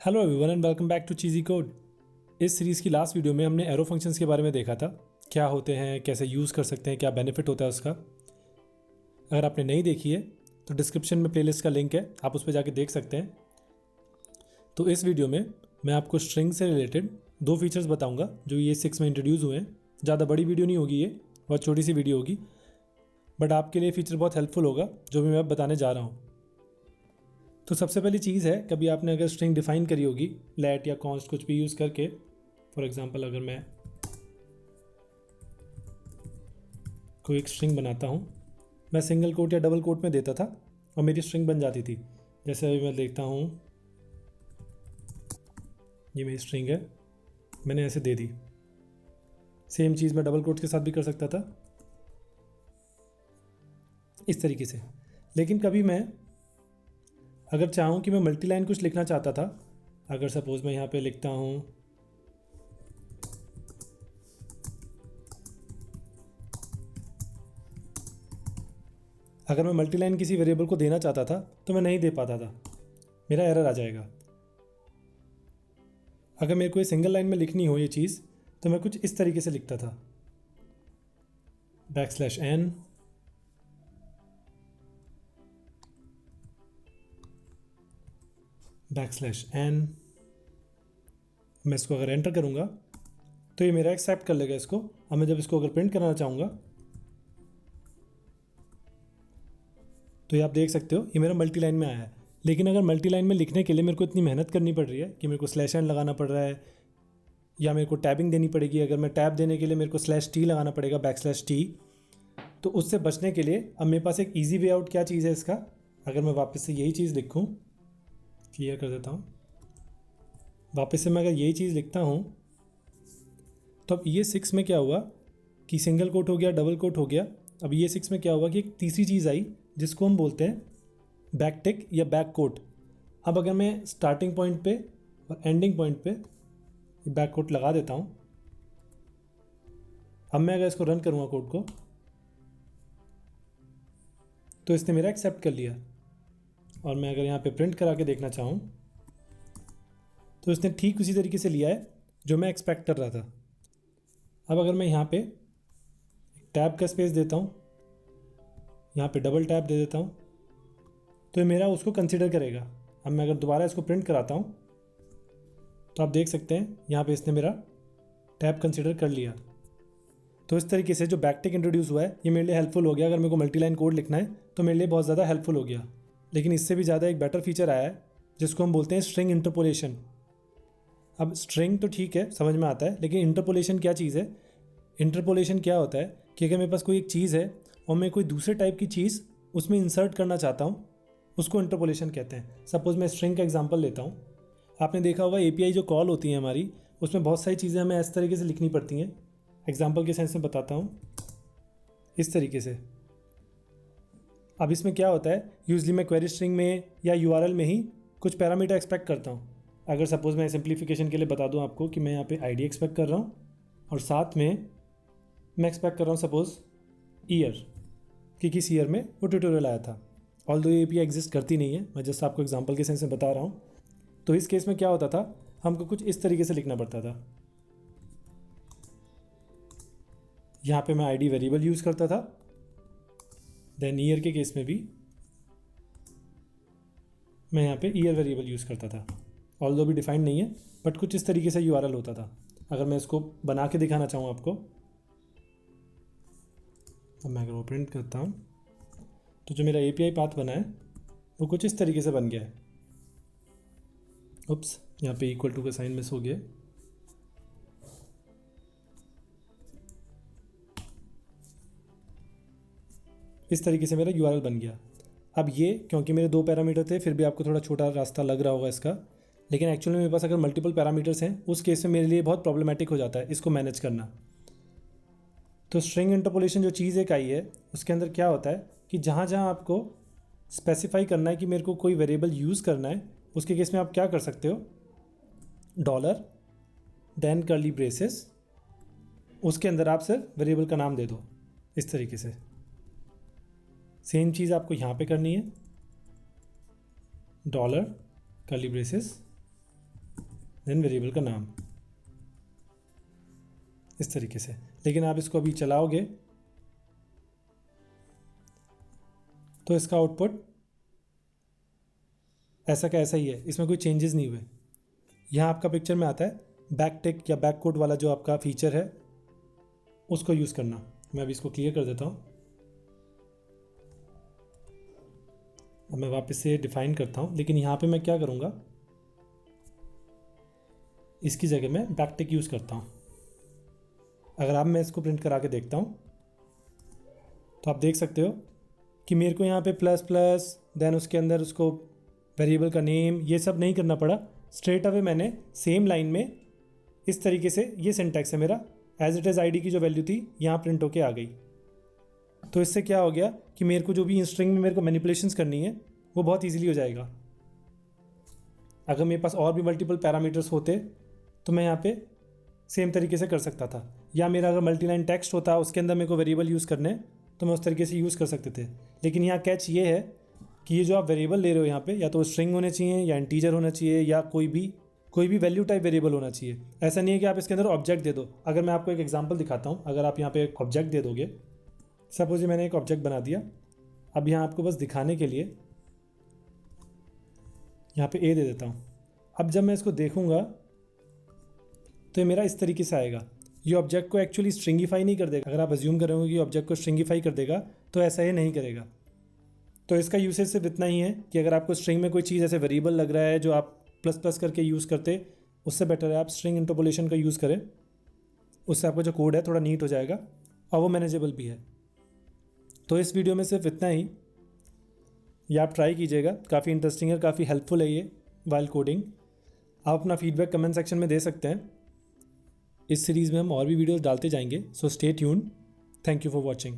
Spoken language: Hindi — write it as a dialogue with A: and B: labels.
A: Hello everyone and welcome back to Cheezy Code. इस सीरीज़ की लास्ट वीडियो में हमने एरो फंक्शंस के बारे में देखा था, क्या होते हैं, कैसे यूज़ कर सकते हैं, क्या बेनिफिट होता है उसका। अगर आपने नहीं देखी है तो डिस्क्रिप्शन में प्लेलिस्ट का लिंक है, आप उस पर जाके देख सकते हैं। तो इस वीडियो में मैं आपको स्ट्रिंग से रिलेटेड दो फीचर्स बताऊँगा जो ये 6 में इंट्रोड्यूस हुए हैं। ज़्यादा बड़ी वीडियो नहीं होगी, ये बहुत छोटी सी वीडियो होगी, बट आपके लिए फीचर बहुत हेल्पफुल होगा जो भी मैं अब बताने जा रहा हूँ। तो सबसे पहली चीज़ है, कभी आपने अगर स्ट्रिंग डिफाइन करी होगी लेट या कॉन्स्ट कुछ भी यूज़ करके। फॉर एग्जांपल अगर मैं कोई एक स्ट्रिंग बनाता हूँ, मैं सिंगल कोट या डबल कोट में देता था और मेरी स्ट्रिंग बन जाती थी। जैसे अभी मैं देखता हूँ, ये मेरी स्ट्रिंग है, मैंने ऐसे दे दी। सेम चीज़ मैं डबल कोट के साथ भी कर सकता था इस तरीके से। लेकिन कभी मैं अगर चाहूँ कि मैं मल्टी लाइन कुछ लिखना चाहता था, अगर सपोज़ मैं यहाँ पे लिखता हूँ अगर मैं मल्टी लाइन किसी वेरिएबल को देना चाहता था तो मैं नहीं दे पाता था, मेरा एरर आ जाएगा। अगर मेरे को ये सिंगल लाइन में लिखनी हो ये चीज़ तो मैं कुछ इस तरीके से लिखता था, \n \n। मैं इसको अगर एंटर करूँगा तो ये मेरा एक्सेप्ट कर लेगा इसको। अब मैं जब इसको अगर प्रिंट कराना चाहूँगा तो ये आप देख सकते हो ये मेरा मल्टी लाइन में आया है। लेकिन अगर मल्टी लाइन में लिखने के लिए मेरे को इतनी मेहनत करनी पड़ रही है कि मेरे को /n लगाना पड़ रहा है या मेरे को टैबिंग देनी पड़ेगी, अगर मैं टैब देने के लिए मेरे को /t लगाना पड़ेगा, \t। तो उससे बचने के लिए अब मेरे पास एक ईजी वे आउट क्या चीज़ है इसका। अगर मैं वापस से यही चीज़ लिखूँ, क्लियर कर देता हूँ, वापस से मैं अगर यही चीज़ लिखता हूँ तो अब ये 6 में क्या हुआ कि सिंगल कोट हो गया, डबल कोट हो गया। अब ये 6 में क्या हुआ कि एक तीसरी चीज़ आई जिसको हम बोलते हैं बैक टिक या बैक कोट। अब अगर मैं स्टार्टिंग पॉइंट पे और एंडिंग पॉइंट पे बैक कोट लगा देता हूँ, अब मैं अगर इसको रन करूँगा कोड को तो इसने मेरा एक्सेप्ट कर लिया। और मैं अगर यहाँ पे प्रिंट करा के देखना चाहूँ तो इसने ठीक उसी तरीके से लिया है जो मैं एक्सपेक्ट कर रहा था। अब अगर मैं यहाँ पे टैब का स्पेस देता हूँ, यहाँ पे डबल टैब दे देता हूँ तो ये मेरा उसको कंसिडर करेगा। अब मैं अगर दोबारा इसको प्रिंट कराता हूँ तो आप देख सकते हैं यहाँ पे इसने मेरा टैब कंसिडर कर लिया। तो इस तरीके से जो बैकटिक इंट्रोड्यूस हुआ है ये मेरे लिए हेल्पफुल हो गया। अगर मेरे को मल्टी लाइन कोड लिखना है तो मेरे लिए बहुत ज़्यादा हेल्पफुल हो गया। लेकिन इससे भी ज़्यादा एक बेटर फीचर आया है जिसको हम बोलते हैं स्ट्रिंग इंटरपोलेशन। अब स्ट्रिंग तो ठीक है, समझ में आता है, लेकिन इंटरपोलेशन क्या चीज़ है। इंटरपोलेशन क्या होता है कि अगर मेरे पास कोई एक चीज़ है और मैं कोई दूसरे टाइप की चीज़ उसमें इंसर्ट करना चाहता हूँ, उसको इंटरपोलेशन कहते हैं। सपोज़ मैं स्ट्रिंग का एग्जांपल लेता हूँ, आपने देखा होगा एपीआई जो कॉल होती है हमारी, उसमें बहुत सारी चीज़ें हमें इस तरीके से लिखनी पड़ती हैं। एग्जांपल के सेंस में बताता हूँ, इस तरीके से। अब इसमें क्या होता है, यूजली मैं क्वेरी स्ट्रिंग में या यूआरएल में ही कुछ पैरामीटर एक्सपेक्ट करता हूँ। अगर सपोज़ मैं सिंप्लीफिकेशन के लिए बता दूँ आपको कि मैं यहाँ पे आईडी एक्सपेक्ट कर रहा हूँ और साथ में मैं एक्सपेक्ट कर रहा हूँ सपोज़ ईयर, कि किस ईयर में वो ट्यूटोरियल आया था। ऑल्दो ये एपीआई एग्जिस्ट करती नहीं है, मैं जस्ट आपको एग्जांपल के सेंस में बता रहा हूँ। तो इस केस में क्या होता था, हमको कुछ इस तरीके से लिखना पड़ता था। यहाँ पे मैं आईडी वेरिएबल यूज़ करता था, देन ईयर के केस में भी मैं यहाँ पे ईयर वेरिएबल यूज़ करता था। ऑल्दो भी डिफाइंड नहीं है, बट कुछ इस तरीके से यूआरएल होता था। अगर मैं इसको बना के दिखाना चाहूँ आपको, अब मैं अगर वो प्रिंट करता हूँ तो जो मेरा एपीआई पाथ बना है वो कुछ इस तरीके से बन गया है। उप्स, यहाँ पे इक्वल टू का साइन मिस हो गया। इस तरीके से मेरा यूआरएल बन गया। अब ये क्योंकि मेरे 2 पैरामीटर थे, फिर भी आपको थोड़ा छोटा रास्ता लग रहा होगा इसका, लेकिन एक्चुअली मेरे पास अगर मल्टीपल पैरामीटर्स हैं उस केस में मेरे लिए बहुत प्रॉब्लमेटिक हो जाता है इसको मैनेज करना। तो स्ट्रिंग इंटरपोलेशन जो चीज़ एक आई है उसके अंदर क्या होता है कि जहाँ जहाँ आपको स्पेसिफाई करना है कि मेरे को कोई वेरिएबल यूज़ करना है, उसके केस में आप क्या कर सकते हो, डॉलर देन कर्ली ब्रेसेस, उसके अंदर आप सिर्फ वेरिएबल का नाम दे दो। इस तरीके से सेम चीज़ आपको यहाँ पे करनी है, dollar curly braces then variable का नाम, इस तरीके से। लेकिन आप इसको अभी चलाओगे तो इसका आउटपुट ऐसा का ऐसा ही है, इसमें कोई चेंजेस नहीं हुए। यहाँ आपका पिक्चर में आता है बैक टिक या बैक कोड वाला जो आपका फीचर है उसको यूज़ करना। मैं अभी इसको क्लियर कर देता हूँ। अब मैं वापस से डिफाइन करता हूँ, लेकिन यहाँ पे मैं क्या करूँगा, इसकी जगह मैं बैक टिक यूज़ करता हूँ। अगर आप मैं इसको प्रिंट करा के देखता हूँ तो आप देख सकते हो कि मेरे को यहाँ पे प्लस प्लस देन उसके अंदर उसको वेरिएबल का नेम ये सब नहीं करना पड़ा। स्ट्रेट अवे मैंने सेम लाइन में इस तरीके से, ये सिंटैक्स है मेरा, एज इट इज़ आईडी की जो वैल्यू थी यहाँ प्रिंट होके आ गई। तो इससे क्या हो गया कि मेरे को जो भी स्ट्रिंग में मेरे को मैनिपुलेशंस करनी है वो बहुत ईजिली हो जाएगा। अगर मेरे पास और भी मल्टीपल पैरामीटर्स होते तो मैं यहाँ पे सेम तरीके से कर सकता था, या मेरा अगर मल्टी लाइन टेक्स्ट होता उसके अंदर मेरे को वेरिएबल यूज़ करने तो मैं उस तरीके से यूज़ कर सकते थे। लेकिन यहाँ कैच ये है कि ये जो आप वेरिएबल ले रहे हो यहाँ पे, या तो स्ट्रिंग होने चाहिए या इंटीजर होना चाहिए या कोई भी वैल्यू टाइप वेरिएबल होना चाहिए। ऐसा नहीं है कि आप इसके अंदर ऑब्जेक्ट दे दो। अगर मैं आपको एक एग्जांपल दिखाता हूँ, अगर आप यहाँ पे एक ऑब्जेक्ट दे दोगे, सपोज मैंने एक ऑब्जेक्ट बना दिया, अब यहाँ आपको बस दिखाने के लिए यहाँ पे ए दे देता हूँ। अब जब मैं इसको देखूँगा तो ये मेरा इस तरीके से आएगा। ये ऑब्जेक्ट को एक्चुअली स्ट्रिंगिफाई नहीं कर देगा। अगर आप अज्यूम करोगे कि ऑब्जेक्ट को स्ट्रिंगिफाई कर देगा तो ऐसा ये नहीं करेगा। तो इसका यूसेज सिर्फ इतना ही है कि अगर आपको स्ट्रिंग में कोई चीज़ ऐसे वेरिएबल लग रहा है जो आप प्लस प्लस करके यूज़ करते, उससे बेटर है आप स्ट्रिंग इंटरपोलेशन का यूज़ करें। उससे आपका जो कोड है थोड़ा नीट हो जाएगा और वो मैनेजेबल भी है। तो इस वीडियो में सिर्फ इतना ही, ये आप ट्राई कीजिएगा, काफ़ी इंटरेस्टिंग है, काफ़ी हेल्पफुल है ये वाइल कोडिंग। आप अपना फीडबैक कमेंट सेक्शन में दे सकते हैं। इस सीरीज़ में हम और भी वीडियोस डालते जाएंगे, so stay tuned. Thank you for watching.